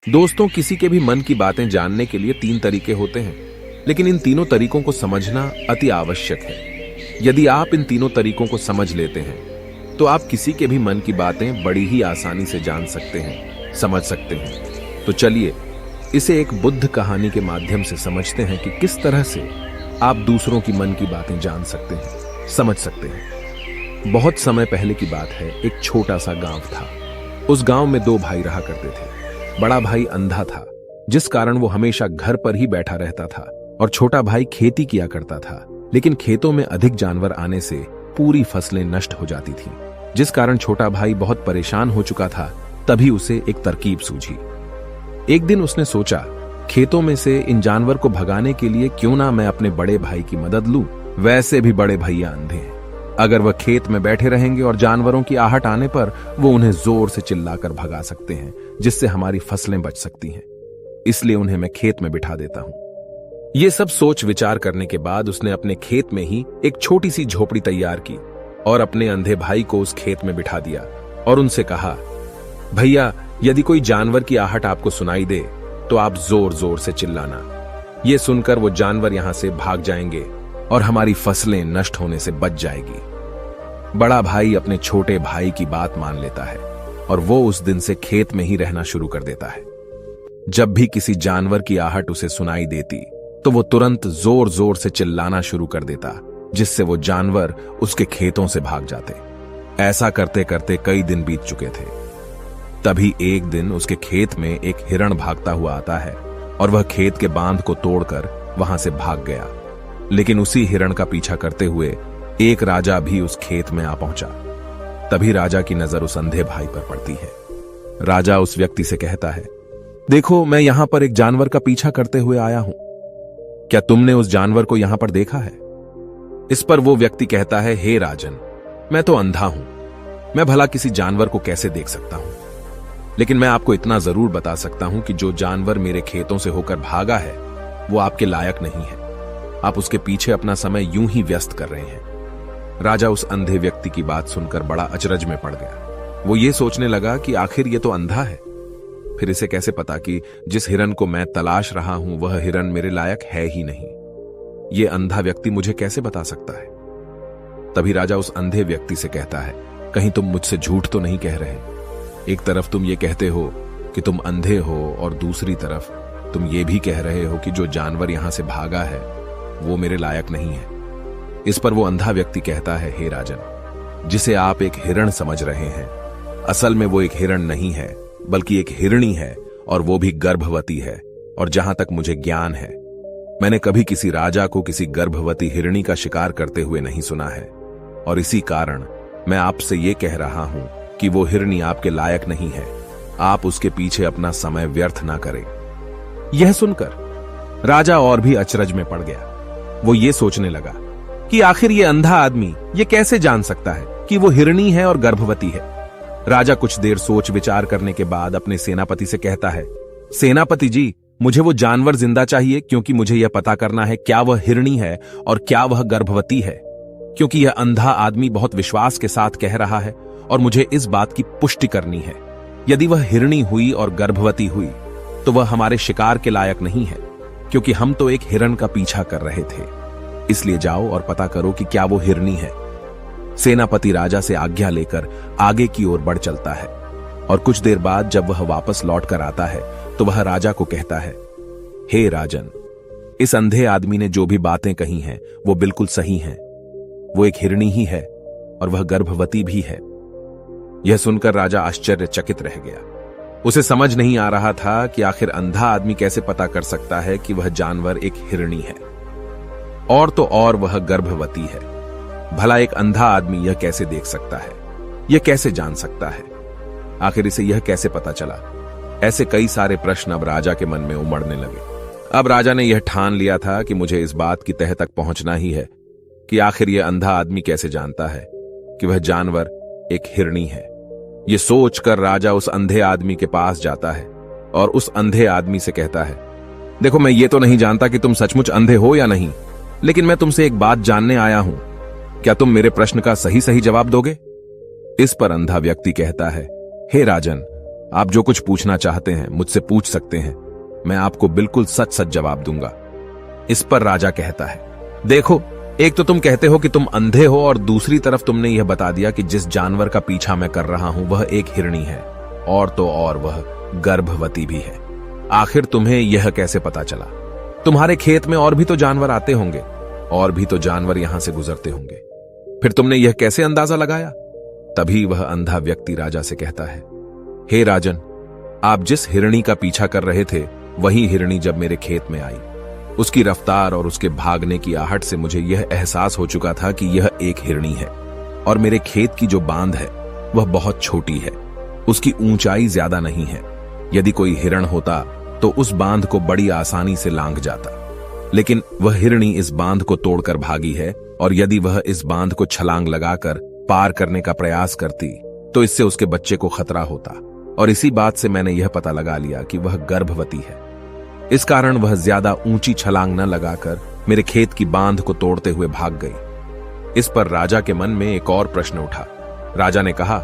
दोस्तों, किसी के भी मन की बातें जानने के लिए तीन तरीके होते हैं, लेकिन इन तीनों तरीकों को समझना अति आवश्यक है। यदि आप इन तीनों तरीकों को समझ लेते हैं, तो आप किसी के भी मन की बातें बड़ी ही आसानी से जान सकते हैं, समझ सकते हैं। तो चलिए इसे एक बुद्ध कहानी के माध्यम से समझते हैं कि किस तरह से आप दूसरों की मन की बातें जान सकते हैं, समझ सकते हैं। बहुत समय पहले की बात है। एक छोटा सा गांव था। उस गांव में दो भाई रहा करते थे। बड़ा भाई अंधा था, जिस कारण वो हमेशा घर पर ही बैठा रहता था, और छोटा भाई खेती किया करता था। लेकिन खेतों में अधिक जानवर आने से पूरी फसलें नष्ट हो जाती थीं, जिस कारण छोटा भाई बहुत परेशान हो चुका था। तभी उसे एक तरकीब सूझी। एक दिन उसने सोचा, खेतों में से इन जानवर को भगाने के लिए क्यों ना मैं अपने बड़े भाई की मदद लूं। वैसे भी बड़े भैया अंधे हैं। अगर वह खेत में बैठे रहेंगे और जानवरों की आहट आने पर वो उन्हें जोर से चिल्लाकर भगा सकते हैं, जिससे हमारी फसलें बच सकती हैं। इसलिए उन्हें मैं खेत में बिठा देता हूं। ये सब सोच विचार करने के बाद उसने अपने खेत में ही एक छोटी सी झोपड़ी तैयार की और अपने अंधे भाई को उस खेत में बिठा दिया और उनसे कहा, भैया, यदि कोई जानवर की आहट आपको सुनाई दे तो आप जोर जोर से चिल्लाना। ये सुनकर वो जानवर यहां से भाग जाएंगे और हमारी फसलें नष्ट होने से बच जाएगी। बड़ा भाई अपने छोटे भाई की बात मान लेता है और वो उस दिन से खेत में ही रहना शुरू कर देता है। जब भी किसी जानवर की आहट उसे सुनाई देती तो वो तुरंत जोर जोर से चिल्लाना शुरू कर देता, जिससे वो जानवर उसके खेतों से भाग जाते। ऐसा करते करते कई दिन बीत चुके थे। तभी एक दिन उसके खेत में एक हिरण भागता हुआ आता है और वह खेत के बांध को तोड़कर वहां से भाग गया। लेकिन उसी हिरण का पीछा करते हुए एक राजा भी उस खेत में आ पहुंचा। तभी राजा की नजर उस अंधे भाई पर पड़ती है। राजा उस व्यक्ति से कहता है, देखो, मैं यहां पर एक जानवर का पीछा करते हुए आया हूं। क्या तुमने उस जानवर को यहां पर देखा है? इस पर वो व्यक्ति कहता है, हे राजन, मैं तो अंधा हूं, मैं भला किसी जानवर को कैसे देख सकता हूं। लेकिन मैं आपको इतना जरूर बता सकता हूं कि जो जानवर मेरे खेतों से होकर भागा है वो आपके लायक नहीं है। आप उसके पीछे अपना समय यूं ही व्यस्त कर रहे हैं। राजा उस अंधे व्यक्ति की बात सुनकर बड़ा अचरज में पड़ गया। वो ये सोचने लगा कि आखिर ये तो अंधा है, फिर इसे कैसे पता कि जिस हिरन को मैं तलाश रहा हूं वह हिरन मेरे लायक है ही नहीं। ये अंधा व्यक्ति मुझे कैसे बता सकता है? तभी राजा उस अंधे व्यक्ति से कहता है, कहीं तुम मुझसे झूठ तो नहीं कह रहे? एक तरफ तुम ये कहते हो कि तुम अंधे हो और दूसरी तरफ तुम ये भी कह रहे हो कि जो जानवर यहां से भागा है वो मेरे लायक नहीं है। इस पर वो अंधा व्यक्ति कहता है, हे राजन, जिसे आप एक हिरण समझ रहे हैं, असल में वो एक हिरण नहीं है, बल्कि एक हिरणी है, और वो भी गर्भवती है। और जहां तक मुझे ज्ञान है, मैंने कभी किसी राजा को किसी गर्भवती हिरणी का शिकार करते हुए नहीं सुना है। और इसी कारण मैं आपसे ये कह रहा हूं कि वो हिरणी आपके लायक नहीं है। आप उसके पीछे अपना समय व्यर्थ ना करें। यह सुनकर राजा और भी अचरज में पड़ गया। वो ये सोचने लगा कि आखिर ये अंधा आदमी ये कैसे जान सकता है कि वो हिरणी है और गर्भवती है। राजा कुछ देर सोच विचार करने के बाद अपने सेनापति से कहता है, सेनापति जी, मुझे वो जानवर जिंदा चाहिए, क्योंकि मुझे यह पता करना है क्या वह हिरणी है और क्या वह गर्भवती है। क्योंकि यह अंधा आदमी बहुत विश्वास के साथ कह रहा है और मुझे इस बात की पुष्टि करनी है। यदि वह हिरणी हुई और गर्भवती हुई तो वह हमारे शिकार के लायक नहीं है, क्योंकि हम तो एक हिरण का पीछा कर रहे थे। इसलिए जाओ और पता करो कि क्या वो हिरणी है। सेनापति राजा से आज्ञा लेकर आगे की ओर बढ़ चलता है और कुछ देर बाद जब वह वापस लौट कर आता है तो वह राजा को कहता है, हे राजन, इस अंधे आदमी ने जो भी बातें कही हैं वो बिल्कुल सही हैं। वो एक हिरणी ही है और वह गर्भवती भी है। यह सुनकर राजा आश्चर्यचकित रह गया। उसे समझ नहीं आ रहा था कि आखिर अंधा आदमी कैसे पता कर सकता है कि वह जानवर एक हिरणी है, और तो और वह गर्भवती है। भला एक अंधा आदमी यह कैसे देख सकता है? यह कैसे जान सकता है? आखिर इसे यह कैसे पता चला? ऐसे कई सारे प्रश्न अब राजा के मन में उमड़ने लगे। अब राजा ने यह ठान लिया था कि मुझे इस बात की तह तक पहुंचना ही है कि आखिर यह अंधा आदमी कैसे जानता है कि वह जानवर एक हिरणी है। यह सोचकर राजा उस अंधे आदमी के पास जाता है और उस अंधे आदमी से कहता है, देखो, मैं ये तो नहीं जानता कि तुम सचमुच अंधे हो या नहीं, लेकिन मैं तुमसे एक बात जानने आया हूं। क्या तुम मेरे प्रश्न का सही सही जवाब दोगे? इस पर अंधा व्यक्ति कहता है, हे राजन, आप जो कुछ पूछना चाहते हैं मुझसे पूछ सकते हैं, मैं आपको बिल्कुल सच सच जवाब दूंगा। इस पर राजा कहता है, देखो, एक तो तुम कहते हो कि तुम अंधे हो और दूसरी तरफ तुमने यह बता दिया कि जिस जानवर का पीछा मैं कर रहा हूं वह एक हिरणी है, और तो और वह गर्भवती भी है। आखिर तुम्हें यह कैसे पता चला? तुम्हारे खेत में और भी तो जानवर आते होंगे, और भी तो जानवर यहां से गुजरते होंगे, फिर तुमने यह कैसे अंदाजा लगाया? तभी वह अंधा व्यक्ति राजा से कहता है, हे राजन, आप जिस हिरणी का पीछा कर रहे थे वही हिरणी जब मेरे खेत में आई, उसकी रफ्तार और उसके भागने की आहट से मुझे यह एहसास हो चुका था कि यह एक हिरणी है, और मेरे खेत की जो बांध है वह बहुत छोटी है, उसकी ऊंचाई ज्यादा नहीं है। यदि कोई हिरण होता तो उस बांध को बड़ी आसानी से लांघ जाता, लेकिन वह हिरणी इस बांध को तोड़कर भागी है, और यदि वह इस बांध को छलांग लगाकर पार करने का प्रयास करती तो इससे उसके बच्चे को खतरा होता, और इसी बात से मैंने यह पता लगा लिया कि वह गर्भवती है। इस कारण वह ज्यादा ऊंची छलांग न लगाकर मेरे खेत की बांध को तोड़ते हुए भाग गई। इस पर राजा के मन में एक और प्रश्न उठा। राजा ने कहा,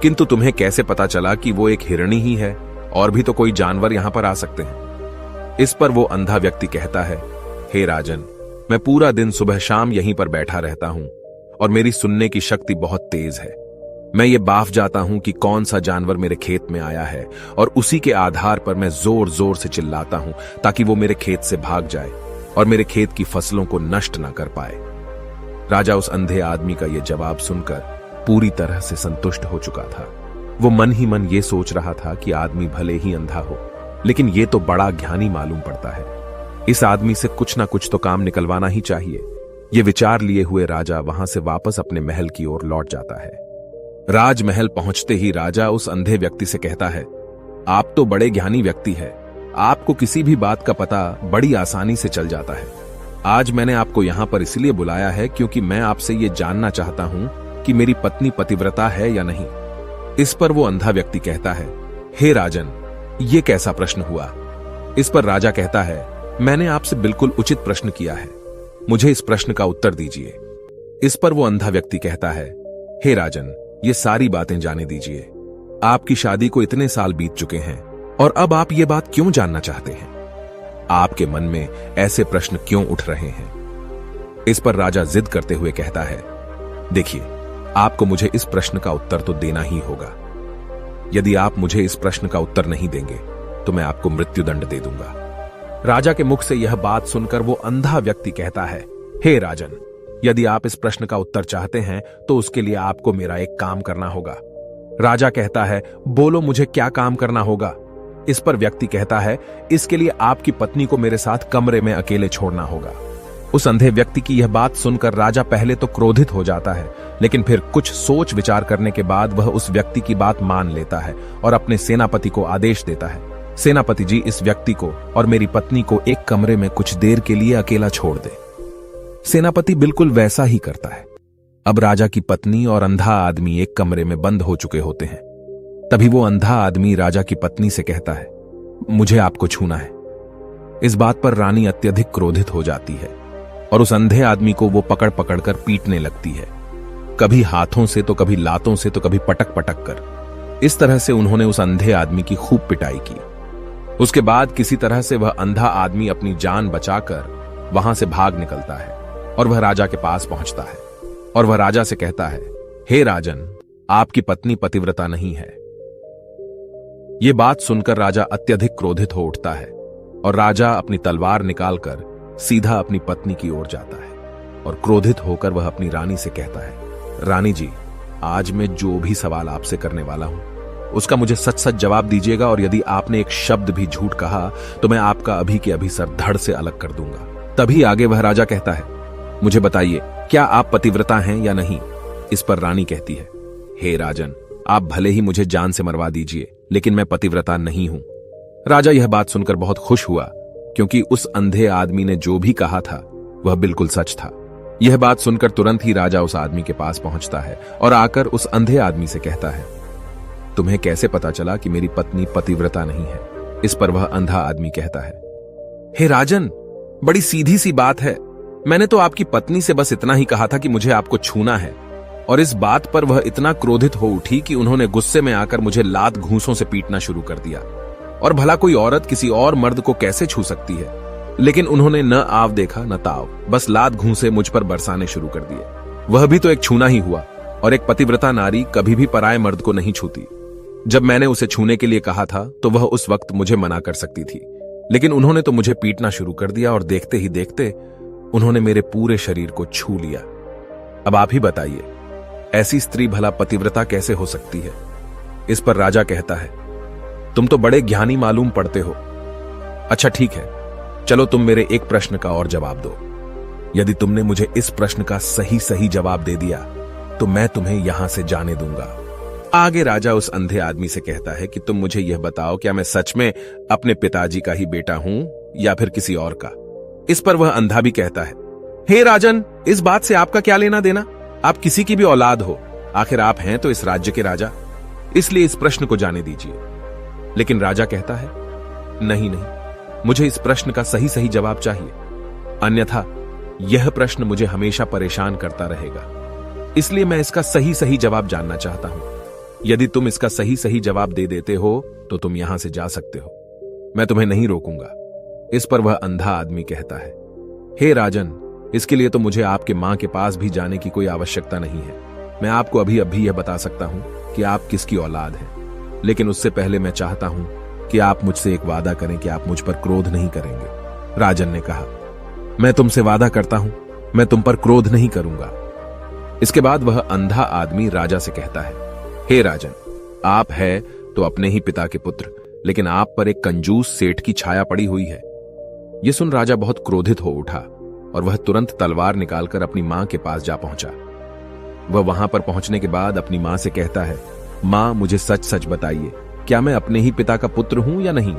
किंतु तुम्हें कैसे पता चला कि वो एक हिरणी ही है? और भी तो कोई जानवर यहां पर आ सकते हैं। इस पर वो अंधा व्यक्ति कहता है, हे राजन, मैं पूरा दिन सुबह शाम यहीं पर बैठा रहता हूं, और मेरी सुनने की शक्ति बहुत तेज है। मैं ये बाफ जाता हूं कि कौन सा जानवर मेरे खेत में आया है, और उसी के आधार पर मैं जोर जोर से चिल्लाता हूं ताकि वो मेरे खेत से भाग जाए और मेरे खेत की फसलों को नष्ट न कर पाए। राजा उस अंधे आदमी का यह जवाब सुनकर पूरी तरह से संतुष्ट हो चुका था। वो मन ही मन ये सोच रहा था कि आदमी भले ही अंधा हो, लेकिन ये तो बड़ा ज्ञानी मालूम पड़ता है। इस आदमी से कुछ ना कुछ तो काम निकलवाना ही चाहिए। ये विचार लिए हुए राजा वहां से वापस अपने महल की ओर लौट जाता है। राजमहल पहुंचते ही राजा उस अंधे व्यक्ति से कहता है, आप तो बड़े ज्ञानी व्यक्ति है, आपको किसी भी बात का पता बड़ी आसानी से चल जाता है। आज मैंने आपको यहां पर इसलिए बुलाया है क्योंकि मैं आपसे ये जानना चाहता हूं कि मेरी पत्नी पतिव्रता है या नहीं। इस पर वो अंधा व्यक्ति कहता है, हे राजन, ये कैसा प्रश्न हुआ? इस पर राजा कहता है, मैंने आपसे बिल्कुल उचित प्रश्न किया है, मुझे इस प्रश्न का उत्तर दीजिए। इस पर वो अंधा व्यक्ति कहता है, हे राजन, ये सारी बातें जाने दीजिए। आपकी शादी को इतने साल बीत चुके हैं और अब आप ये बात क्यों जानना चाहते हैं? आपके मन में ऐसे प्रश्न क्यों उठ रहे हैं? इस पर राजा जिद करते हुए कहता है, देखिए, आपको मुझे इस प्रश्न का उत्तर तो देना ही होगा। यदि आप मुझे इस प्रश्न का उत्तर नहीं देंगे तो मैं आपको मृत्युदंड दे दूंगा। राजा के मुख से यह बात सुनकर वो अंधा व्यक्ति कहता है, हे राजन, यदि आप इस प्रश्न का उत्तर चाहते हैं तो उसके लिए आपको मेरा एक काम करना होगा। राजा कहता है, बोलो, मुझे क्या काम करना होगा? इस पर व्यक्ति कहता है, इसके लिए आपकी पत्नी को मेरे साथ कमरे में अकेले छोड़ना होगा। उस अंधे व्यक्ति की यह बात सुनकर राजा पहले तो क्रोधित हो जाता है, लेकिन फिर कुछ सोच विचार करने के बाद वह उस व्यक्ति की बात मान लेता है और अपने सेनापति को आदेश देता है, सेनापति जी, इस व्यक्ति को और मेरी पत्नी को एक कमरे में कुछ देर के लिए अकेला छोड़ दे। सेनापति बिल्कुल वैसा ही करता है। अब राजा की पत्नी और अंधा आदमी एक कमरे में बंद हो चुके होते हैं। तभी वो अंधा आदमी राजा की पत्नी से कहता है, मुझे आपको छूना है। इस बात पर रानी अत्यधिक क्रोधित हो जाती है और उस अंधे आदमी को वो पकड़ पकड़ कर पीटने लगती है, कभी हाथों से तो कभी लातों से तो कभी पटक पटक कर। इस तरह से उन्होंने उस अंधे आदमी की खूब पिटाई की। उसके बाद किसी तरह से वह अंधा आदमी अपनी जान बचाकर वहां से भाग निकलता है और वह राजा के पास पहुंचता है और वह राजा से कहता है, हे राजन, आपकी पत्नी पतिव्रता नहीं है। यह बात सुनकर राजा अत्यधिक क्रोधित हो उठता है और राजा अपनी तलवार निकालकर सीधा अपनी पत्नी की ओर जाता है और क्रोधित होकर वह अपनी रानी से कहता है, रानी जी, आज मैं जो भी सवाल आपसे करने वाला हूं उसका मुझे सच सच जवाब दीजिएगा, और यदि आपने एक शब्द भी झूठ कहा तो मैं आपका अभी के अभी सर धड़ से अलग कर दूंगा। तभी आगे वह राजा कहता है, मुझे बताइए, क्या आप पतिव्रता हैं या नहीं? इस पर रानी कहती है, हे राजन, आप भले ही मुझे जान से मरवा दीजिए, लेकिन मैं पतिव्रता नहीं हूं। राजा यह बात सुनकर बहुत खुश हुआ, क्योंकि उस अंधे आदमी ने जो भी कहा था वह बिल्कुल सच था। यह बात सुनकर तुरंत ही राजा उस आदमी के पास पहुंचता है और आकर उस अंधे आदमी से कहता है, तुम्हें कैसे पता चला कि मेरी पत्नी पतिव्रता नहीं है? इस पर वह अंधा आदमी कहता है, हे राजन, बड़ी सीधी सी बात है, मैंने तो आपकी पत्नी से बस इतना ही कहा था कि मुझे आपको छूना है, और इस बात पर वह इतना क्रोधित हो उठी कि उन्होंने गुस्से में आकर मुझे लात घूंसों से पीटना शुरू कर दिया। और भला कोई औरत किसी और मर्द को कैसे छू सकती है, लेकिन उन्होंने न आव देखा न ताव, बस लात घूंसे मुझ पर बरसाने शुरू कर दिए। वह भी तो एक छूना ही हुआ, और एक पतिव्रता नारी कभी भी पराये मर्द को नहीं छूती। जब मैंने उसे छूने के लिए कहा था तो वह उस वक्त मुझे मना कर सकती थी, लेकिन उन्होंने तो मुझे पीटना शुरू कर दिया और देखते ही देखते उन्होंने मेरे पूरे शरीर को छू लिया। अब आप ही बताइए, ऐसी स्त्री भला पतिव्रता कैसे हो सकती है? इस पर राजा कहता है, तुम तो बड़े ज्ञानी मालूम पड़ते हो। अच्छा ठीक है, चलो तुम मेरे एक प्रश्न का और जवाब दो। यदि तुमने मुझे इस प्रश्न का सही सही जवाब दे दिया तो मैं तुम्हें यहां से जाने दूंगा। आगे राजा उस अंधे आदमी से कहता है कि तुम मुझे यह बताओ, क्या मैं सच में अपने पिताजी का ही बेटा हूं या फिर किसी और का? इस पर वह अंधा भी कहता है, हे राजन, इस बात से आपका क्या लेना देना? आप किसी की भी औलाद हो, आखिर आप हैं तो इस राज्य के राजा, इसलिए इस प्रश्न को जाने दीजिए। लेकिन राजा कहता है, नहीं नहीं, मुझे इस प्रश्न का सही सही जवाब चाहिए, अन्यथा यह प्रश्न मुझे हमेशा परेशान करता रहेगा। इसलिए मैं इसका सही सही जवाब जानना चाहता हूं। यदि तुम इसका सही सही जवाब दे देते हो तो तुम यहां से जा सकते हो, मैं तुम्हें नहीं रोकूंगा। इस पर वह अंधा आदमी कहता है, हे राजन, इसके लिए तो मुझे आपके मां के पास भी जाने की कोई आवश्यकता नहीं है। मैं आपको अभी अभी यह बता सकता हूं कि आप किसकी औलाद हैं, लेकिन उससे पहले मैं चाहता हूं कि आप मुझसे एक वादा करें कि आप मुझ पर क्रोध नहीं करेंगे। राजन ने कहा, मैं तुमसे वादा करता हूं, मैं तुम पर क्रोध नहीं करूंगा। इसके बाद वह अंधा आदमी राजा से कहता है, हे राजन, आप है तो अपने ही पिता के पुत्र, लेकिन आप पर एक कंजूस सेठ की छाया पड़ी हुई है। यह सुन राजा बहुत क्रोधित हो उठा और वह तुरंत तलवार निकालकर अपनी मां के पास जा पहुंचा। वह वहां पर पहुंचने के बाद अपनी मां से कहता है, मां, मुझे सच सच बताइए, क्या मैं अपने ही पिता का पुत्र हूं या नहीं?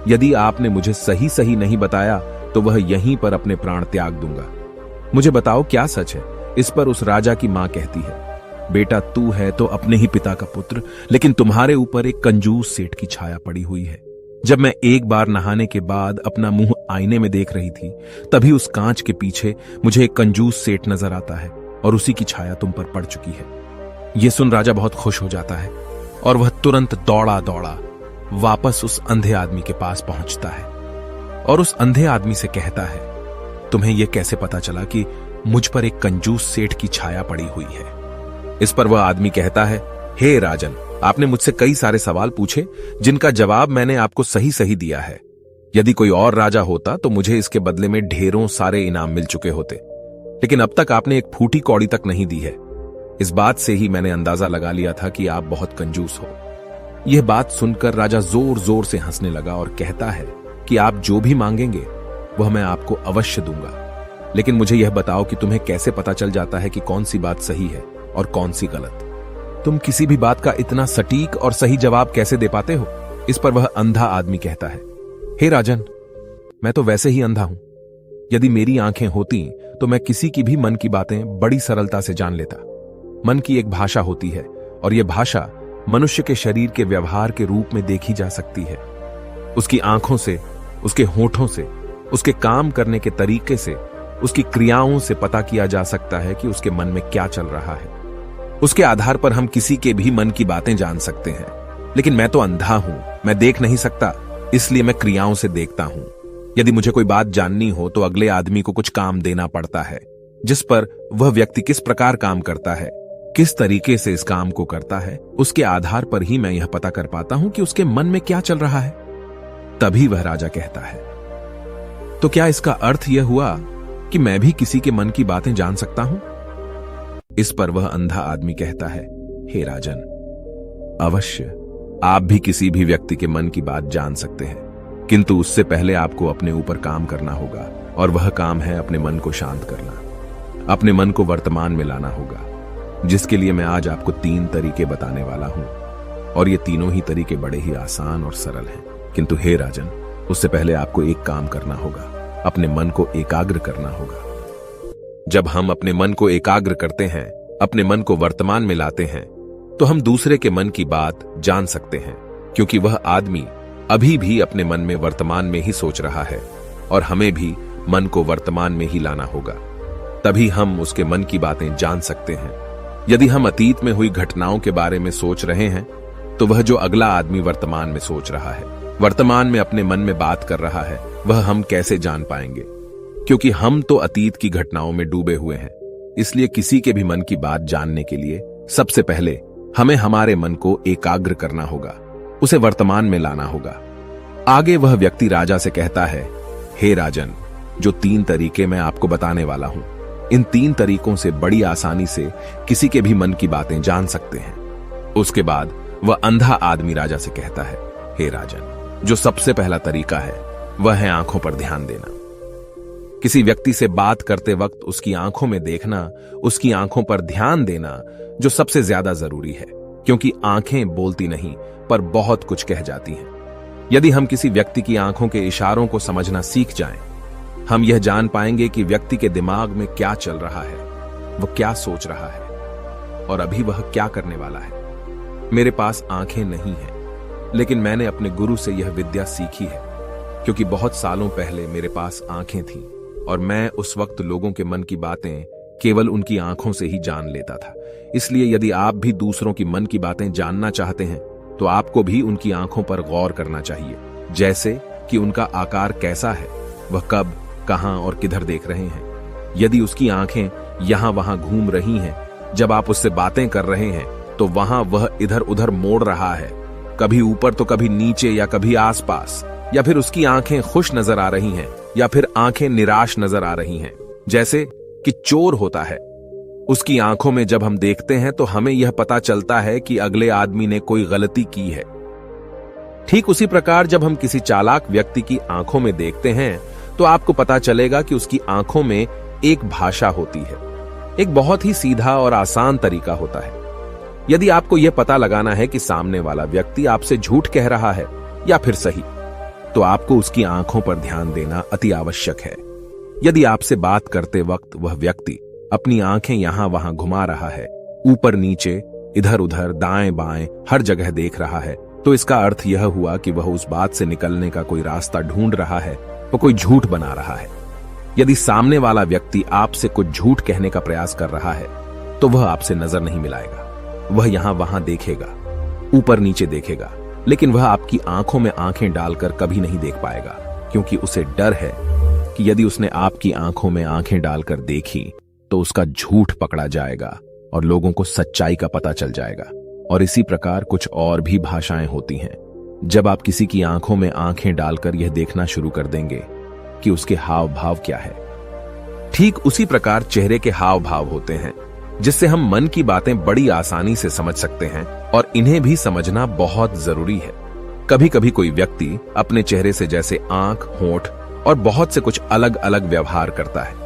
यदि आपने मुझे सही सही नहीं बताया तो वह यहीं पर अपने प्राण त्याग दूंगा। मुझे बताओ क्या सच है? इस पर उस राजा की मां कहती है, बेटा, तू है तो अपने ही पिता का पुत्र, लेकिन तुम्हारे ऊपर एक कंजूस सेठ की छाया पड़ी हुई है। जब मैं एक बार नहाने के बाद अपना मुंह आईने में देख रही थी, तभी उस कांच के पीछे मुझे एक कंजूस सेठ नजर आता है और उसी की छाया तुम पर पड़ चुकी है। यह सुन राजा बहुत खुश हो जाता है और वह तुरंत दौड़ा दौड़ा वापस उस अंधे आदमी के पास पहुंचता है और उस अंधे आदमी से कहता है, तुम्हें यह कैसे पता चला कि मुझ पर एक कंजूस सेठ की छाया पड़ी हुई है? इस पर वह आदमी कहता है, हे राजन, आपने मुझसे कई सारे सवाल पूछे जिनका जवाब मैंने आपको सही सही दिया है। यदि कोई और राजा होता तो मुझे इसके बदले में ढेरों सारे इनाम मिल चुके होते, लेकिन अब तक आपने एक फूटी कौड़ी तक नहीं दी है। इस बात से ही मैंने अंदाजा लगा लिया था कि आप बहुत कंजूस हो। यह बात सुनकर राजा जोर जोर से हंसने लगा और कहता है कि आप जो भी मांगेंगे वह मैं आपको अवश्य दूंगा, लेकिन मुझे यह बताओ कि तुम्हें कैसे पता चल जाता है कि कौन सी बात सही है और कौन सी गलत? तुम किसी भी बात का इतना सटीक और सही जवाब कैसे दे पाते हो? इस पर वह अंधा आदमी कहता है, हे राजन, मैं तो वैसे ही अंधा हूं। यदि मेरी आंखें होती तो मैं किसी की भी मन की बातें बड़ी सरलता से जान लेता। मन की एक भाषा होती है और यह भाषा मनुष्य के शरीर के व्यवहार के रूप में देखी जा सकती है। उसकी आंखों से, उसके होठों से, उसके काम करने के तरीके से, उसकी क्रियाओं से पता किया जा सकता है कि उसके मन में क्या चल रहा है। उसके आधार पर हम किसी के भी मन की बातें जान सकते हैं। लेकिन मैं तो अंधा हूं, मैं देख नहीं सकता, इसलिए मैं क्रियाओं से देखता हूं। यदि मुझे कोई बात जाननी हो तो अगले आदमी को कुछ काम देना पड़ता है, जिस पर वह व्यक्ति किस प्रकार काम करता है, किस तरीके से इस काम को करता है, उसके आधार पर ही मैं यह पता कर पाता हूं कि उसके मन में क्या चल रहा है। तभी वह राजा कहता है, तो क्या इसका अर्थ यह हुआ कि मैं भी किसी के मन की बातें जान सकता हूं? इस पर वह अंधा आदमी कहता है, हे राजन, अवश्य आप भी किसी भी व्यक्ति के मन की बात जान सकते हैं, किंतु उससे पहले आपको अपने ऊपर काम करना होगा, और वह काम है अपने मन को शांत करना, अपने मन को वर्तमान में लाना होगा, जिसके लिए मैं आज आपको 3 तरीके बताने वाला हूं। और ये तीनों ही तरीके बड़े ही आसान और सरल हैं। किंतु हे राजन, उससे पहले आपको एक काम करना होगा, अपने मन को एकाग्र करना होगा। जब हम अपने मन को एकाग्र करते हैं, अपने मन को वर्तमान में लाते हैं, तो हम दूसरे के मन की बात जान सकते हैं, क्योंकि वह आदमी अभी भी अपने मन में वर्तमान में ही सोच रहा है, और हमें भी मन को वर्तमान में ही लाना होगा। तभी हम उसके मन की बातें जान सकते हैं। यदि हम अतीत में हुई घटनाओं के बारे में सोच रहे हैं तो वह जो अगला आदमी वर्तमान में सोच रहा है, वर्तमान में अपने मन में बात कर रहा है, वह हम कैसे जान पाएंगे? क्योंकि हम तो अतीत की घटनाओं में डूबे हुए हैं। इसलिए किसी के भी मन की बात जानने के लिए सबसे पहले हमें हमारे मन को एकाग्र करना होगा, उसे वर्तमान में लाना होगा। आगे वह व्यक्ति राजा से कहता है, हे राजन, जो 3 तरीके मैं आपको बताने वाला हूं, इन 3 तरीकों से बड़ी आसानी से किसी के भी मन की बातें जान सकते हैं। उसके बाद वह अंधा आदमी राजा से कहता है, हे राजन, जो सबसे पहला तरीका है वह है आंखों पर ध्यान देना। किसी व्यक्ति से बात करते वक्त उसकी आंखों में देखना, उसकी आंखों पर ध्यान देना जो सबसे ज्यादा जरूरी है, क्योंकि आंखें बोलती नहीं पर बहुत कुछ कह जाती हैं। यदि हम किसी व्यक्ति की आंखों के इशारों को समझना सीख जाएं, हम यह जान पाएंगे कि व्यक्ति के दिमाग में क्या चल रहा है, वह क्या सोच रहा है और अभी वह क्या करने वाला है। मेरे पास आंखें नहीं हैं, लेकिन मैंने अपने गुरु से यह विद्या सीखी है, क्योंकि बहुत सालों पहले मेरे पास आंखें थीं और मैं उस वक्त लोगों के मन की बातें केवल उनकी आंखों से ही जान लेता था। इसलिए यदि आप भी दूसरों की मन की बातें जानना चाहते हैं तो आपको भी उनकी आंखों पर गौर करना चाहिए, जैसे कि उनका आकार कैसा है, वह कब, कहां और किधर देख रहे हैं। यदि उसकी आंखें यहां वहां घूम रही हैं, जब आप उससे बातें कर रहे हैं तो वहां वह इधर उधर मोड़ रहा है, कभी ऊपर तो कभी नीचे या कभी आसपास, या फिर उसकी आंखें खुश नजर आ रही हैं या फिर आंखें निराश नजर आ रही हैं, जैसे कि चोर होता है। उसकी आंखों में जब हम देखते हैं तो हमें यह पता चलता है कि अगले आदमी ने कोई गलती की है। ठीक उसी प्रकार जब हम किसी चालाक व्यक्ति की आंखों में देखते हैं तो आपको पता चलेगा कि उसकी आंखों में एक भाषा होती है। एक बहुत ही सीधा और आसान तरीका होता है। यदि आपको यह पता लगाना है कि सामने वाला व्यक्ति आपसे झूठ कह रहा है या फिर सही, तो आपको उसकी आंखों पर ध्यान देना अति आवश्यक है। यदि आपसे बात करते वक्त वह व्यक्ति अपनी आंखें यहां वहां घुमा रहा है, ऊपर नीचे, इधर उधर, दाएं बाएं, हर जगह देख रहा है, तो इसका अर्थ यह हुआ कि वह उस बात से निकलने का कोई रास्ता ढूंढ रहा है, वह कोई झूठ बना रहा है। यदि सामने वाला व्यक्ति आपसे कुछ झूठ कहने का प्रयास कर रहा है तो वह आपसे नजर नहीं मिलाएगा। वह यहां वहां देखेगा, ऊपर नीचे देखेगा, लेकिन वह आपकी आंखों में आंखें डालकर कभी नहीं देख पाएगा, क्योंकि उसे डर है कि यदि उसने आपकी आंखों में आंखें डालकर देखी तो उसका झूठ पकड़ा जाएगा और लोगों को सच्चाई का पता चल जाएगा। और इसी प्रकार कुछ और भी भाषाएं होती हैं। जब आप किसी की आंखों में आंखें डालकर यह देखना शुरू कर देंगे कि उसके हाव भाव क्या है, ठीक उसी प्रकार चेहरे के हाव भाव होते हैं, जिससे हम मन की बातें बड़ी आसानी से समझ सकते हैं और इन्हें भी समझना बहुत जरूरी है। कभी कभी कोई व्यक्ति अपने चेहरे से जैसे आंख, होंठ और बहुत से कुछ अलग अलग व्यवहार करता है।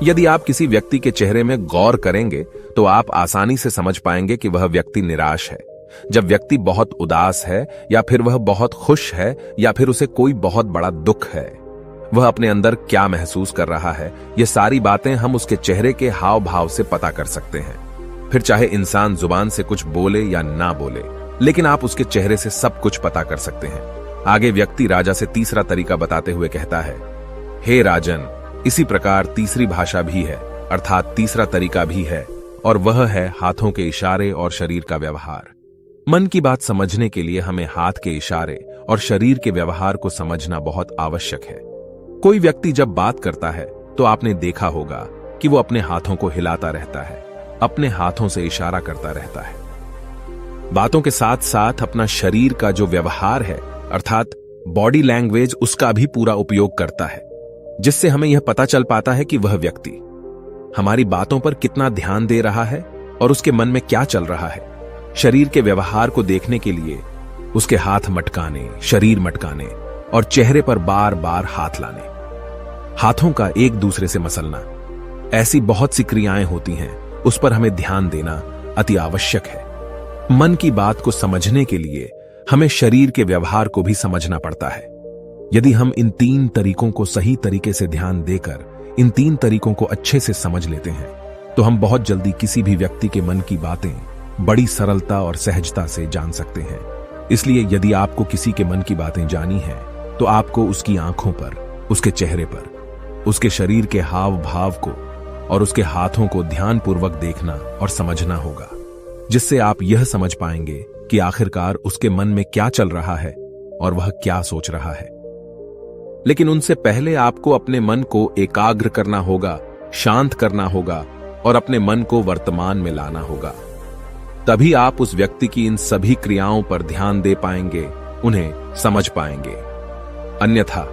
यदि आप किसी व्यक्ति के चेहरे में गौर करेंगे तो आप आसानी से समझ पाएंगे कि वह व्यक्ति निराश है, जब व्यक्ति बहुत उदास है, या फिर वह बहुत खुश है, या फिर उसे कोई बहुत बड़ा दुख है। वह अपने अंदर क्या महसूस कर रहा है, ये सारी बातें हम उसके चेहरे के हाव भाव से पता कर सकते हैं। फिर चाहे इंसान जुबान से कुछ बोले या ना बोले, लेकिन आप उसके चेहरे से सब कुछ पता कर सकते हैं। आगे व्यक्ति राजा से तीसरा तरीका बताते हुए कहता है, हे राजन, इसी प्रकार तीसरी भाषा भी है, अर्थात तीसरा तरीका भी है, और वह है हाथों के इशारे और शरीर का व्यवहार। मन की बात समझने के लिए हमें हाथ के इशारे और शरीर के व्यवहार को समझना बहुत आवश्यक है। कोई व्यक्ति जब बात करता है तो आपने देखा होगा कि वो अपने हाथों को हिलाता रहता है, अपने हाथों से इशारा करता रहता है। बातों के साथ साथ अपना शरीर का जो व्यवहार है, अर्थात बॉडी लैंग्वेज, उसका भी पूरा उपयोग करता है, जिससे हमें यह पता चल पाता है कि वह व्यक्ति हमारी बातों पर कितना ध्यान दे रहा है और उसके मन में क्या चल रहा है। शरीर के व्यवहार को देखने के लिए उसके हाथ मटकाने, शरीर मटकाने और चेहरे पर बार बार हाथ लाने, हाथों का एक दूसरे से मसलना, ऐसी बहुत सी क्रियाएं होती हैं, उस पर हमें ध्यान देना अति आवश्यक है। मन की बात को समझने के लिए हमें शरीर के व्यवहार को भी समझना पड़ता है। यदि हम इन 3 तरीकों को सही तरीके से ध्यान देकर इन 3 तरीकों को अच्छे से समझ लेते हैं तो हम बहुत जल्दी किसी भी व्यक्ति के मन की बातें बड़ी सरलता और सहजता से जान सकते हैं। इसलिए यदि आपको किसी के मन की बातें जानी है तो आपको उसकी आंखों पर, उसके चेहरे पर, उसके शरीर के हाव भाव को और उसके हाथों को ध्यानपूर्वक देखना और समझना होगा, जिससे आप यह समझ पाएंगे कि आखिरकार उसके मन में क्या चल रहा है और वह क्या सोच रहा है। लेकिन उनसे पहले आपको अपने मन को एकाग्र करना होगा, शांत करना होगा और अपने मन को वर्तमान में लाना होगा। तभी आप उस व्यक्ति की इन सभी क्रियाओं पर ध्यान दे पाएंगे, उन्हें समझ पाएंगे। अन्यथा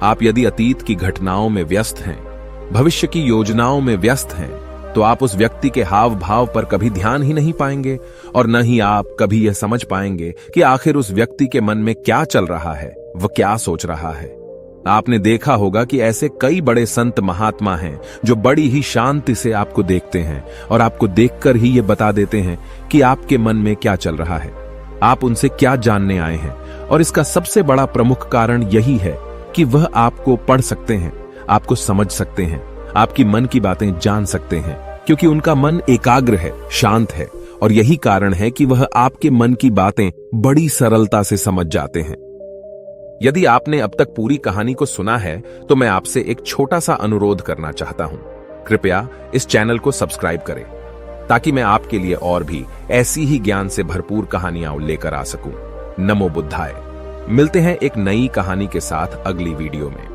आप यदि अतीत की घटनाओं में व्यस्त हैं, भविष्य की योजनाओं में व्यस्त हैं, तो आप उस व्यक्ति के हाव भाव पर कभी ध्यान ही नहीं पाएंगे और न ही आप कभी यह समझ पाएंगे कि आखिर उस व्यक्ति के मन में क्या चल रहा है, वह क्या सोच रहा है। आपने देखा होगा कि ऐसे कई बड़े संत महात्मा हैं जो बड़ी ही शांति से आपको देखते हैं और आपको देखकर ही ये बता देते हैं कि आपके मन में क्या चल रहा है, आप उनसे क्या जानने आए हैं। और इसका सबसे बड़ा प्रमुख कारण यही है कि वह आपको पढ़ सकते हैं, आपको समझ सकते हैं, आपकी मन की बातें जान सकते हैं, क्योंकि उनका मन एकाग्र है, शांत है। और यही कारण है कि वह आपके मन की बातें बड़ी सरलता से समझ जाते हैं। यदि आपने अब तक पूरी कहानी को सुना है तो मैं आपसे एक छोटा सा अनुरोध करना चाहता हूं। कृपया इस चैनल को सब्सक्राइब करें ताकि मैं आपके लिए और भी ऐसी ही ज्ञान से भरपूर कहानियां लेकर आ सकूं। नमो बुद्धाय। मिलते हैं एक नई कहानी के साथ अगली वीडियो में।